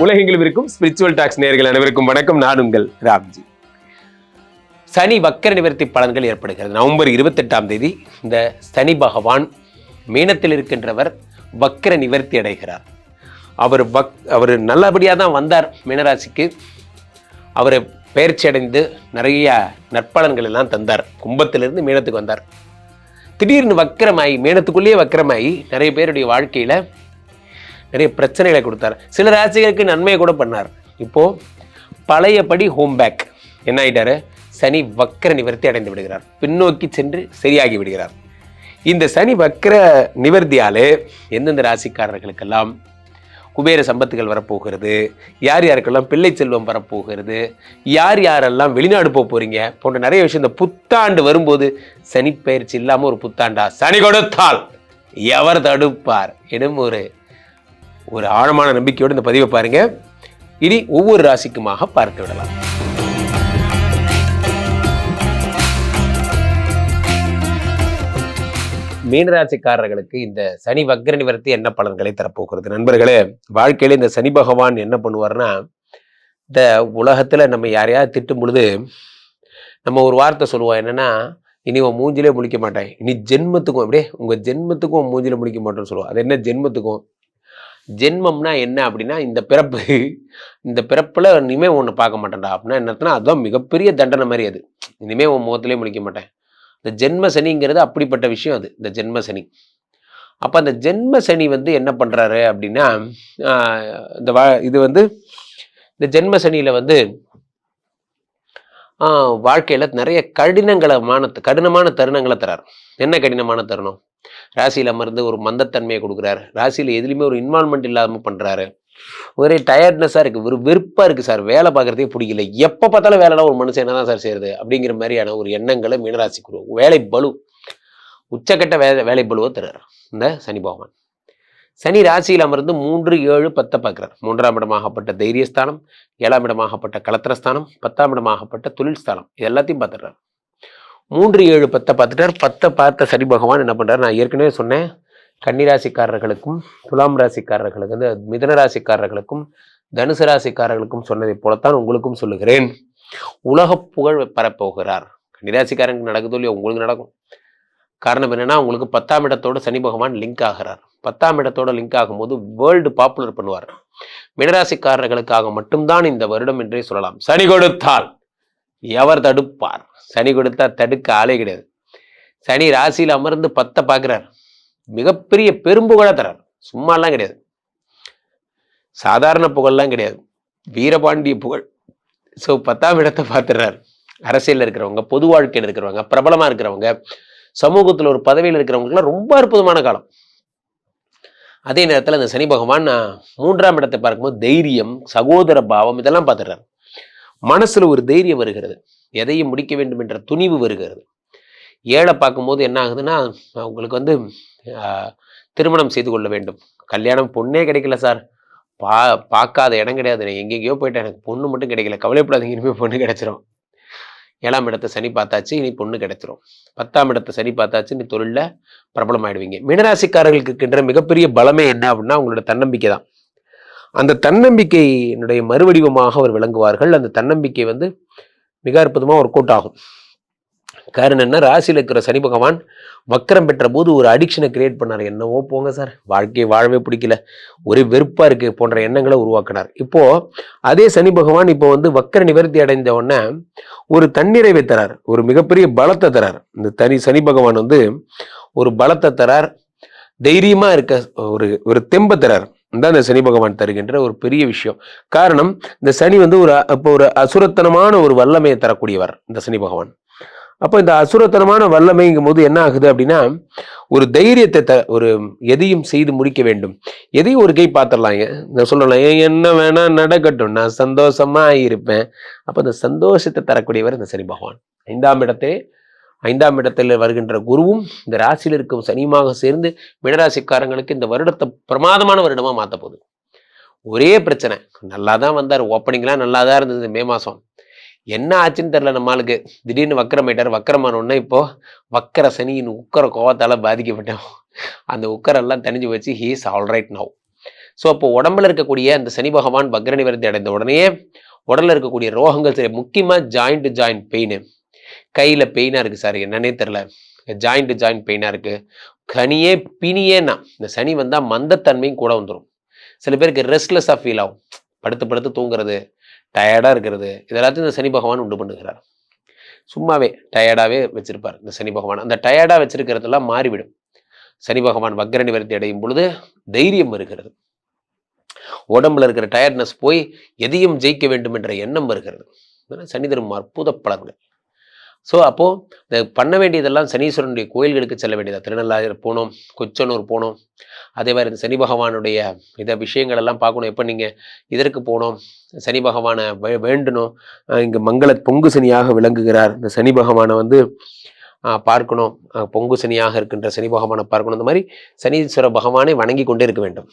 உலகெங்கிலும் இருக்கும் spiritual tax நேயர்கள் அனைவருக்கும் வணக்கம். நான் உங்கள் ராம்ஜி. சனி வக்கர நிவர்த்தி பலன்கள் ஏற்படுகிறது. நவம்பர் 28ஆம் தேதி இந்த சனி பகவான் மீனத்தில் இருக்கின்றவர் வக்கர நிவர்த்தி அடைகிறார். அவர் நல்லபடியாக தான் வந்தார் மீனராசிக்கு. அவர் பயிற்சி அடைந்து நிறைய நற்பலன்கள் எல்லாம் தந்தார். கும்பத்திலிருந்து மீனத்துக்கு வந்தார். திடீர்னு வக்கரமாயி, மீனத்துக்குள்ளேயே வக்கரமாயி நிறைய பேருடைய வாழ்க்கையில் நிறைய பிரச்சனைகளை கொடுத்தார். சில ராசிகளுக்கு நன்மையை கூட பண்ணார். இப்போது பழையபடி ஹோம் பேக் என்ன ஆகிட்டாரு? சனி வக்கர நிவர்த்தி அடைந்து விடுகிறார். பின்னோக்கி சென்று சரியாகி விடுகிறார். இந்த சனி வக்கர நிவர்த்தியாலே எந்தெந்த ராசிக்காரர்களுக்கெல்லாம் குபேர சம்பத்துகள் வரப்போகிறது, யார் யாருக்கெல்லாம் பிள்ளை செல்வம் வரப்போகிறது, யார் யாரெல்லாம் வெளிநாடு போக போகிறீங்க போன்ற நிறைய விஷயம். இந்த புத்தாண்டு வரும்போது சனி பயிற்சி இல்லாமல் ஒரு புத்தாண்டா? சனி கொடுத்தால் எவர் தடுப்பார் எனும் ஒரு ஆழமான நம்பிக்கையோடு இந்த பதிவை பாருங்க. இனி ஒவ்வொரு ராசிக்குமாக பார்த்து விடலாம். மீனராசிக்காரர்களுக்கு இந்த சனி வக்ர நிவர்த்தி என்ன பலன்களை தரப்போகிறது? நண்பர்களே, வாழ்க்கையில இந்த சனி பகவான் என்ன பண்ணுவார்னா, இந்த உலகத்துல நம்ம யாரையாவது திட்டும் பொழுது நம்ம ஒரு வார்த்தை சொல்லுவோம். என்னன்னா, இனி உன் மூஞ்சிலே முழிக்க மாட்டேன், இனி ஜென்மத்துக்கும் அப்படியே உங்க ஜென்மத்துக்கும் உன் மூஞ்சில முழிக்க மாட்டேன்னு சொல்லுவோம். அது என்ன ஜென்மத்துக்கும்? ஜென்மம்னா என்ன அப்படின்னா, இந்த பிறப்புல இனிமே ஒன்று பார்க்க மாட்டேன்டா அப்படின்னா என்னன்னா, அதுதான் மிகப்பெரிய தண்டனை மாதிரி. அது இனிமே உன் முகத்திலே முழிக்க மாட்டேன். இந்த ஜென்ம சனிங்கிறது அப்படிப்பட்ட விஷயம். அது இந்த ஜென்ம சனி. அப்போ அந்த ஜென்ம சனி என்ன பண்ணுறாரு அப்படின்னா, இந்த ஜென்ம சனியில் வாழ்க்கையில் நிறைய கடினமான தருணங்களை தரார். என்ன கடினமான தருணம்? ராசியில் அமர்ந்து ஒரு மந்தத்தன்மையை கொடுக்குறாரு. ராசியில் எதுலையுமே ஒரு இன்வால்மெண்ட் இல்லாமல் பண்ணுறாரு. ஒரே டயர்ட்னஸாக இருக்குது, ஒரு வெறுப்பாக இருக்குது சார், வேலை பார்க்குறதே பிடிக்கல, எப்போ பார்த்தாலும் வேலைலாம் ஒரு மனுஷன் என்ன தான் சார் செய்யுது அப்படிங்கிற மாதிரியான ஒரு எண்ணங்களை மீனராசிக்கு வேலை பலு, உச்சக்கட்ட வேலை பலுவை தர்றார் இந்த சனி பகவான். சனி ராசியில் அமர்ந்து 3, 7, 10 பார்க்குறார். 3ஆம் இடமாகப்பட்ட தைரியஸ்தானம், 7ஆம் இடமாகப்பட்ட கலத்திரஸ்தானம், 10ஆம் இடமாகப்பட்ட தொழில் ஸ்தானம், இது எல்லாத்தையும் பார்த்துடுறார். 3, 7, 10 பார்த்துட்டார். 10 பார்த்த சனி பகவான் என்ன பண்ணுறாரு? நான் ஏற்கனவே சொன்னேன், கன்னிராசிக்காரர்களுக்கும் துலாம் ராசிக்காரர்களுக்கு மிதுன ராசிக்காரர்களுக்கும் தனுசு ராசிக்காரர்களுக்கும் சொன்னதை போலத்தான் உங்களுக்கும் சொல்லுகிறேன். உலக புகழ் பரப்போகிறார். கன்னிராசிக்காரங்களுக்கு நடக்குதோ இல்லையோ, உங்களுக்கு நடக்கும். காரணம் என்னன்னா, உங்களுக்கு 10ஆம் இடத்தோட சனி பகவான் லிங்க் ஆகிறார். 10ஆம் இடத்தோட லிங்க் ஆகும்போது வேர்ல்டு பாப்புலர் பண்ணுவார். மீனராசிக்காரர்களுக்காக மட்டும்தான் இந்த வருடம் என்றே சொல்லலாம். சனி கொடுத்தால் எவர் தடுப்பார்? சனி கொடுத்தா தடுக்க ஆளே கிடையாது. சனி ராசியில் அமர்ந்து 10 பார்க்கிறார். மிகப்பெரிய பெரும்புகழ தரார். சும்மாலாம் கிடையாது, சாதாரண புகழ்லாம் கிடையாது, வீரபாண்டிய புகழ். ஸோ 10ஆம் இடத்தை பார்த்துடுறார். அரசியலில் இருக்கிறவங்க, பொது வாழ்க்கையில் இருக்கிறவங்க, பிரபலமாக இருக்கிறவங்க, சமூகத்தில் ஒரு பதவியில் இருக்கிறவங்களுக்குலாம் ரொம்ப அற்புதமான காலம். அதே நேரத்தில் அந்த சனி பகவான் 3ஆம் இடத்தை பார்க்கும்போது தைரியம், சகோதர பாவம் இதெல்லாம் பார்த்துடுறார். மனசுல ஒரு தைரியம் வருகிறது, எதையும் முடிக்க வேண்டும் என்ற துணிவு வருகிறது. 7 பார்க்கும்போது என்ன ஆகுதுன்னா, உங்களுக்கு திருமணம் செய்து கொள்ள வேண்டும். கல்யாணம் பொண்ணே கிடைக்கல சார், பார்க்காத இடம் கிடையாது, நான் எங்கெங்கேயோ போயிட்டேன், எனக்கு பொண்ணு மட்டும் கிடைக்கல, கவலைப்படாதீங்க, இனிமேல் பொண்ணு கிடைச்சிரும். 7ஆம் இடத்தை சனி பார்த்தாச்சு, இனி பொண்ணு கிடைச்சிரும். 10ஆம் இடத்தை சனி பார்த்தாச்சு, இனி தொழிலில் பிரபலம் ஆயிடுவீங்க. மீனராசிக்காரர்களுக்கு இருக்கின்ற மிகப்பெரிய பலமே என்ன அப்படின்னா, உங்களோட தன்னம்பிக்கை தான். அந்த தன்னம்பிக்கையினுடைய மறுவடிவமாக அவர் விளங்குவார்கள். அந்த தன்னம்பிக்கை மிக அற்புதமாக ஒர்க் அவுட் ஆகும். காரணம் என்ன? ராசியில் இருக்கிற சனி பகவான் வக்கரம் பெற்ற போது ஒரு அடிக்ஷனை கிரியேட் பண்ணார். என்னவோ போங்க சார், வாழ்க்கையை வாழவே பிடிக்கல, ஒரே வெறுப்பாக இருக்கு போன்ற எண்ணங்களை உருவாக்கினார். இப்போ அதே சனி பகவான் இப்போ வக்கர நிவர்த்தி அடைந்த உடனே ஒரு தன்னிறைவை தரார், ஒரு மிகப்பெரிய பலத்தை தரார். இந்த சனி பகவான் ஒரு பலத்தை தரார், தைரியமா இருக்க ஒரு தெம்பை தரார். தான் இந்த சனி பகவான் தருகின்ற ஒரு பெரிய விஷயம். காரணம், இந்த சனி ஒரு அசுரத்தனமான ஒரு வல்லமையை தரக்கூடியவர் இந்த சனி பகவான். அப்போ இந்த அசுரத்தனமான வல்லமைங்கும் போது என்ன ஆகுது அப்படின்னா, ஒரு தைரியத்தை எதையும் செய்து முடிக்க வேண்டும். எதையும் ஒரு கை பார்த்துடலாம், சொல்லலாம், என்ன வேணா நடக்கட்டும், நான் சந்தோஷமா இருப்பேன். அப்போ இந்த சந்தோஷத்தை தரக்கூடியவர் இந்த சனி பகவான். 5ஆம் இடத்தில் வருகின்ற குருவும் இந்த ராசியில் இருக்கும் சனியுமாக சேர்ந்து மீனராசிக்காரங்களுக்கு இந்த வருடத்தை பிரமாதமான வருடமா மாற்ற போகுது. ஒரே பிரச்சனை, நல்லா தான் வந்தார், ஓப்பனிங்லாம் நல்லா தான் இருந்தது. மே மாதம் என்ன ஆச்சுன்னு தெரியல, நம்மளுக்கு திடீர்னு வக்கரமாயிட்டார். வக்கரமானோன்னா இப்போ வக்கர சனியின் உக்கர கோவத்தால் பாதிக்கப்பட்டோம். அந்த உக்கரெல்லாம் தனிஞ்சு வச்சு he is all right now. So அப்போ உடம்புல இருக்கக்கூடிய அந்த சனி பகவான் வக்ர நிவர்த்தி அடைந்த உடனே உடல்ல இருக்கக்கூடிய ரோகங்கள் சரி, முக்கியமா ஜாயிண்ட் பெயின், கையில பெயினா இருக்கு சார், என்னன்னே தெரியல, ஜாயிண்ட் பெயினா இருக்கு, கனியே பிணியேன்னா இந்த சனி வந்தா மந்தத்தன்மையும் கூட வந்துடும். சில பேருக்கு ரெஸ்ட்லெஸ்ஸாக ஃபீல் ஆகும், படுத்து படுத்து தூங்குறது, டயர்டாக இருக்கிறது, இதெல்லாத்தையும் இந்த சனி பகவான் உண்டு பண்ணுகிறார். சும்மாவே டயர்டாகவே வச்சிருப்பார் இந்த சனி பகவான். அந்த டயர்டாக வச்சிருக்கிறதெல்லாம் மாறிவிடும். சனி பகவான் வக்ர நிவர்த்தி அடையும் பொழுது தைரியம் வருகிறது, உடம்புல இருக்கிற டயர்ட்னஸ் போய் எதையும் ஜெயிக்க வேண்டும் என்ற எண்ணம் வருகிறது. சனி தரும் அற்புத பலன்கள். ஸோ அப்போது இந்த பண்ண வேண்டியதெல்லாம் சனீஸ்வரனுடைய கோயில்களுக்கு செல்ல வேண்டியதா, திருநள்ளாறு போகணும், கொச்சனூர் போகணும், அதே மாதிரி இந்த சனி பகவானுடைய விஷயங்கள் எல்லாம் பார்க்கணும். எப்போ நீங்கள் இதற்கு போகணும், சனி பகவானை வேண்டணும். இங்கே மங்கள பொங்கு சனியாக விளங்குகிறார் இந்த சனி பகவானை பார்க்கணும், பொங்கு சனியாக இருக்கின்ற சனி பகவானை பார்க்கணும். இந்த மாதிரி சனீஸ்வர பகவானை வணங்கி கொண்டே இருக்க வேண்டும்.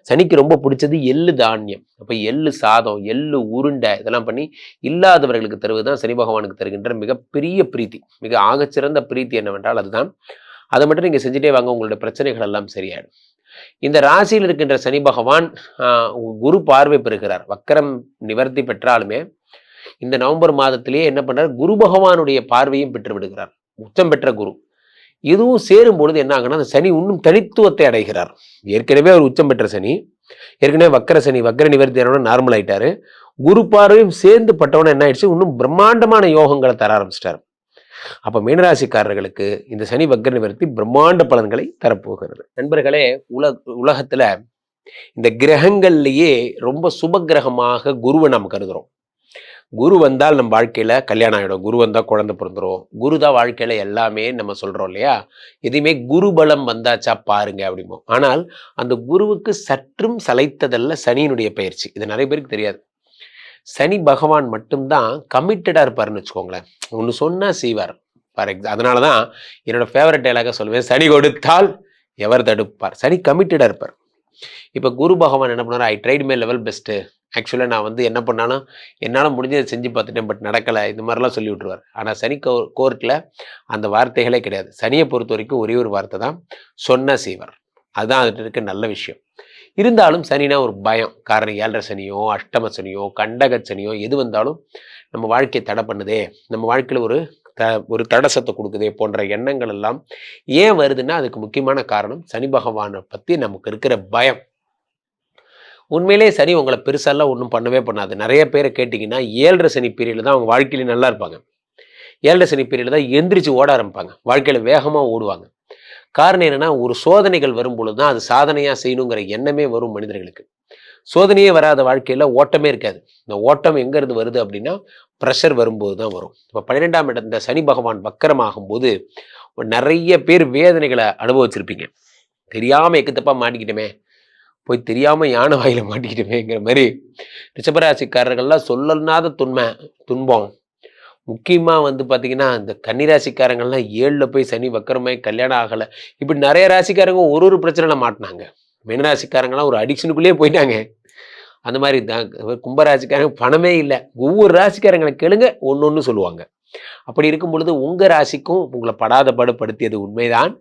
சனிக்கு ரொம்ப பிடிச்சது எள்ளு தானியம். அப்போ எள்ளு சாதம், எள்ளு உருண்டை இதெல்லாம் பண்ணி இல்லாதவர்களுக்கு தருவது தான் சனி பகவானுக்கு தருகின்ற மிகப்பெரிய பிரீத்தி. மிக ஆகச்சிறந்த பிரீத்தி என்னவென்றால் அதுதான். அதை மட்டும் நீங்கள் செஞ்சுட்டே வாங்க, உங்களுடைய பிரச்சனைகள் எல்லாம் சரியாயிடும். இந்த ராசியில் இருக்கின்ற சனி பகவான் குரு பார்வை பெறுகிறார். வக்கரம் நிவர்த்தி பெற்றாலுமே இந்த நவம்பர் மாதத்திலேயே என்ன பண்றார், குரு பகவானுடைய பார்வையும் பெற்று விடுகிறார். உச்சம் பெற்ற குரு இதுவும் சேரும் பொழுது என்ன ஆகுனா, அந்த சனி இன்னும் தனித்துவத்தை அடைகிறார். ஏற்கனவே அவர் உச்சம் பெற்ற சனி, ஏற்கனவே வக்கர சனி வக்கர நிவர்த்தியான நார்மல் ஆயிட்டாரு. குரு பார்வையும் சேர்ந்து பட்டவன என்ன ஆயிடுச்சு, இன்னும் பிரம்மாண்டமான யோகங்களை தர ஆரம்பிச்சிட்டார். அப்ப மீனராசிக்காரர்களுக்கு இந்த சனி வக்கர நிவர்த்தி பிரம்மாண்ட பலன்களை தரப்போகிறது. நண்பர்களே, உலகத்துல இந்த கிரகங்கள்லயே ரொம்ப சுப கிரகமாக குருவை நாம் கருதுறோம். குரு வந்தால் நம்ம வாழ்க்கையில கல்யாணம் ஆகிடும், குரு வந்தால் குழந்தை பிறந்துடும், குரு தான் வாழ்க்கையில எல்லாமே நம்ம சொல்றோம் இல்லையா. எதுவுமே குரு பலம் வந்தாச்சா பாருங்க அப்படிமோ. ஆனால் அந்த குருவுக்கு சற்றும் சளைத்ததல்ல சனியினுடைய பயிற்சி. இது நிறைய பேருக்கு தெரியாது. சனி பகவான் மட்டும்தான் கமிட்டடா இருப்பாருன்னு வச்சுக்கோங்களேன். ஒன்று சொன்னா செய்வார். ஃபார் எக்ஸாம்பிள், அதனாலதான் என்னோட ஃபேவரட் டைலாக சொல்லுவேன், சனி கொடுத்தால் எவர் தடுப்பார். சனி கமிட்டடா இருப்பார். இப்போ குரு பகவான் என்ன பண்ணார், I tried my level best, ஆக்சுவலாக நான் என்ன பண்ணாலும் என்னால் முடிஞ்சதை செஞ்சு பார்த்துட்டேன், பட் நடக்கலை, இந்த மாதிரிலாம் சொல்லி விட்டுருவார். ஆனால் சனி கோர்ட்டில் அந்த வார்த்தைகளே கிடையாது. சனியை பொறுத்த வரைக்கும் ஒரே ஒரு வார்த்தை தான், சொன்ன செய்வார். அதுதான் அதுட்டு இருக்க நல்ல விஷயம். இருந்தாலும் சனினா ஒரு பயம். காரணம், 7.5 சனியோ அஷ்டம சனியோ கண்டக சனியோ எது வந்தாலும் நம்ம வாழ்க்கையை தடை பண்ணுதே, நம்ம வாழ்க்கையில் ஒரு தடசத்தை கொடுக்குதே போன்ற எண்ணங்கள் எல்லாம் ஏன் வருதுன்னா, அதுக்கு முக்கியமான காரணம் சனி பகவானை பற்றி நமக்கு இருக்கிற பயம். உண்மையிலே சனி உங்களை பெருசாலாம் ஒன்றும் பண்ணவே பண்ணாது. நிறைய பேரை கேட்டிங்கன்னா 7.5 சனி பீரியடில் தான் அவங்க வாழ்க்கையில நல்லா இருப்பாங்க. 7.5 சனி பீரியடில் தான் எந்திரிச்சு ஓட ஆரம்பிப்பாங்க, வாழ்க்கையில் வேகமாக ஓடுவாங்க. காரணம் என்னன்னா, ஒரு சோதனைகள் வரும்பொழுது தான் அது சாதனையாக செய்யணுங்கிற எண்ணமே வரும் மனிதர்களுக்கு. சோதனையே வராத வாழ்க்கையில் ஓட்டமே இருக்காது. இந்த ஓட்டம் எங்கேருந்து வருது அப்படின்னா, ப்ரெஷர் வரும்போது தான் வரும். இப்போ 12ஆம் இடம் இந்த சனி பகவான் வக்கரமாகும் போது நிறைய பேர் வேதனைகளை அனுபவிச்சிருப்பீங்க. தெரியாமல் எக்குத்தப்பா மாட்டிக்கிட்டோமே, போய் தெரியாமல் யானை வாயில மாட்டிக்கிட்டோமேங்கிற மாதிரி ரிஷபராசிக்காரர்கள்லாம் சொல்லனாத துன்பம். முக்கியமாக பார்த்தீங்கன்னா, இந்த கன்னிராசிக்காரங்கள்லாம் 7ல் போய் சனி வக்கரமாய் கல்யாணம் ஆகலை, இப்படி நிறைய ராசிக்காரங்க ஒரு பிரச்சனைல மாட்டினாங்க. மீனராசிக்காரங்களாம் ஒரு அடிக்ஷனுக்குள்ளேயே போயிட்டாங்க. அந்த மாதிரி தான் கும்பராசிக்காரங்க பணமே இல்லை. ஒவ்வொரு ராசிக்காரங்களை கேளுங்க, ஒன்று சொல்லுவாங்க. அப்படி இருக்கும் பொழுது உங்க ராசிக்கும் உங்களை படாத படுத்தியது உண்மைதான்.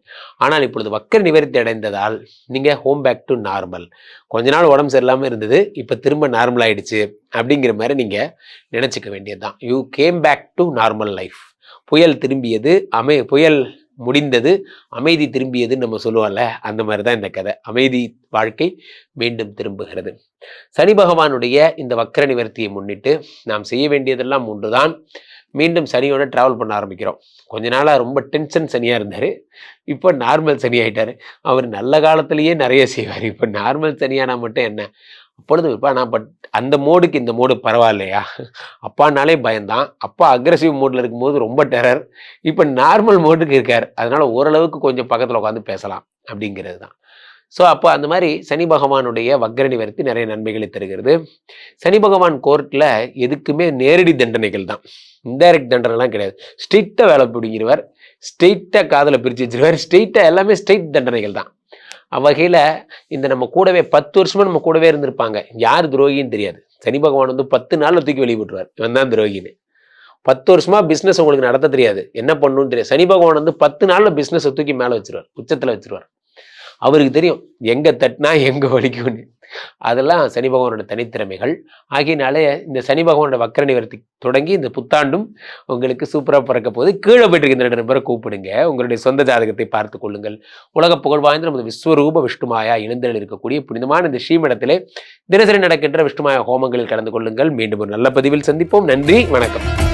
ஆனால் இப்பொழுது வக்கர நிவர்த்தி அடைந்ததால் நீங்க ஹோம் பேக் டு நார்மல். கொஞ்ச நாள் உடம்பு சரியில்லாமல் இருந்தது, இப்போ திரும்ப நார்மல் ஆயிடுச்சு அப்படிங்கிற மாதிரி நீங்க நினைச்சுக்க வேண்டியதுதான். You came back to normal life. புயல் திரும்பியது, புயல் முடிந்தது, அமைதி திரும்பியதுன்னு நம்ம சொல்லுவோம்ல, அந்த மாதிரி தான் இந்த கதை. அமைதி வாழ்க்கை மீண்டும் திரும்புகிறது. சனி பகவானுடைய இந்த வக்கர நிவர்த்தியை முன்னிட்டு நாம் செய்ய வேண்டியதெல்லாம் ஒன்றுதான். மீண்டும் சனியோட டிராவல் பண்ண ஆரம்பிக்கிறோம். கொஞ்ச நாளாக ரொம்ப டென்ஷன் சனியாக இருந்தார், இப்போ நார்மல் சனி ஆகிட்டார். அவர் நல்ல காலத்திலேயே நிறைய செய்வார், இப்போ நார்மல் சனியானா மட்டும் என்ன அப்பொழுது இப்போ நான் பட் அந்த மோடுக்கு இந்த மோடு பரவாயில்லையா. அப்பானாலே பயந்தான், அப்பா அக்ரெசிவ் மோடில் இருக்கும்போது ரொம்ப டெரர், இப்போ நார்மல் மோடுக்கு இருக்கார். அதனால ஓரளவுக்கு கொஞ்சம் பக்கத்தில் உட்காந்து பேசலாம் அப்படிங்கிறது தான். ஸோ அப்போ அந்த மாதிரி சனி பகவானுடைய வக்கர நிவர்த்தி நிறைய நன்மைகளை தருகிறது. சனி பகவான் கோர்ட்டில் எதுக்குமே நேரடி தண்டனைகள் தான், இன்டைரக்ட் தண்டனைலாம் கிடையாது. ஸ்ட்ரெயிட்டாக வேலை பிடிங்கிறவர், ஸ்ட்ரெயிட்டாக காதில் பிரித்து வச்சிருவார், ஸ்ட்ரெயிட்டாக எல்லாமே ஸ்ட்ரெயிட் தண்டனைகள் தான். அவ்வகையில் இந்த நம்ம கூடவே 10 வருஷமா நம்ம கூடவே இருந்திருப்பாங்க, யார் துரோகின்னு தெரியாது. சனி பகவான் 10 நாளில் தூக்கி வெளியே விட்டுருவார், இவன் தான் துரோகின்னு. 10 வருஷமா பிஸ்னஸ் உங்களுக்கு நடத்த தெரியாது, என்ன பண்ணணும்னு தெரியாது. சனி பகவான் 10 நாளில் பிஸ்னஸை தூக்கி மேலே வச்சிருவார், உச்சத்தில் வச்சிருவார். அவருக்கு தெரியும் எங்கே தட்டினா எங்கே வலிக்கும்னு. அதெல்லாம் சனி பகவானோட தனித்திறமைகள். ஆகையினாலே இந்த சனி பகவானோட வக்கர நிவர்த்தி தொடங்கி இந்த புத்தாண்டும் உங்களுக்கு சூப்பராக பிறக்க போகுது. கீழே போயிட்டு இருக்க இந்த 2 நபரை கூப்பிடுங்க. உங்களுடைய சொந்த ஜாதகத்தை பார்த்து கொள்ளுங்கள். உலக புகழ் வாய்ந்த நமது விஸ்வரூப விஷ்ணுமாயா இணைந்தல் இருக்கக்கூடிய புனிதமான இந்த ஸ்ரீமடத்திலே தினசரி நடக்கின்ற விஷ்ணுமாயா ஹோமங்களில் கலந்து கொள்ளுங்கள். மீண்டும் ஒரு நல்ல பதிவில் சந்திப்போம். நன்றி, வணக்கம்.